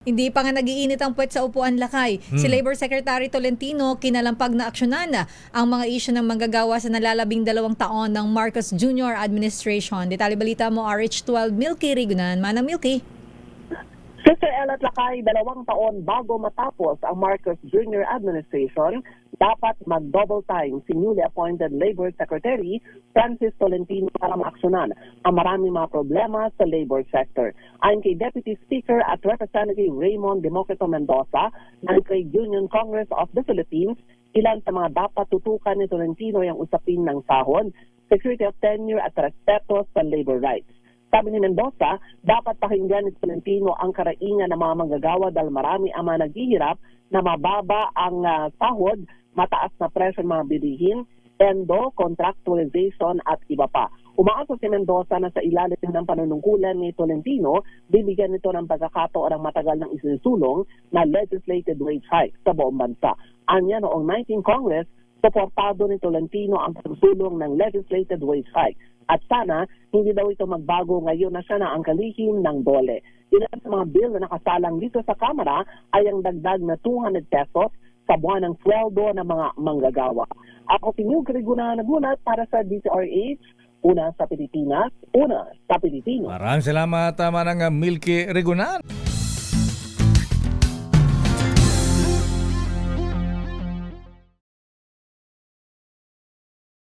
Hindi pa nga nagiinit ang puwet sa upuan lakay. Si Labor Secretary Tolentino kinalampag na aksyonan ang mga isyu ng manggagawa sa nalalabing 2 taon ng Marcos Jr. administration. Detalye balita mo RH12 Milky Rigunan. Manang Milky. Sister Elat Lakay, 2 taon bago matapos ang Marcos Jr. administration, dapat mag-double time si newly appointed Labor Secretary Francis Tolentino para maaksyonan ang maraming mga problema sa labor sector. Ayon kay Deputy Speaker at Representative Raymond Democrito Mendoza ng Trade Union Congress of the Philippines, ilan sa mga dapat tutukan ni Tolentino yung usapin ng sahod, security of tenure at respeto sa labor rights. Sabi ni Mendoza, dapat pakinggan ni Tolentino ang karaingan ng mga manggagawa dahil marami ang mga naghihirap na mababa ang sahod, mataas na presyo ng mga bilihin, endo, contractualization at iba pa. Umaasa si Mendoza na sa ilalim ng panunungkulan ni Tolentino, bibigyan nito ng pagkakataon ang matagal ng isinusulong na legislated wage hike sa buong bansa. Anya noong 19 Congress, suportado ni Tolentino ang pagsulong ng legislated wage hike. At sana, hindi daw ito magbago ngayon na siya na ang kalihim ng DOLE. Ilan sa mga bill na nakasalang dito sa Kamara ay ang dagdag na 200 pesos sa buwan ng sweldo ng mga manggagawa. Ako si Milky Rigunan nagulat para sa DZRH, una sa Pilipinas, una sa Pilipino. Maraming salamat, Manang Milky Rigunan.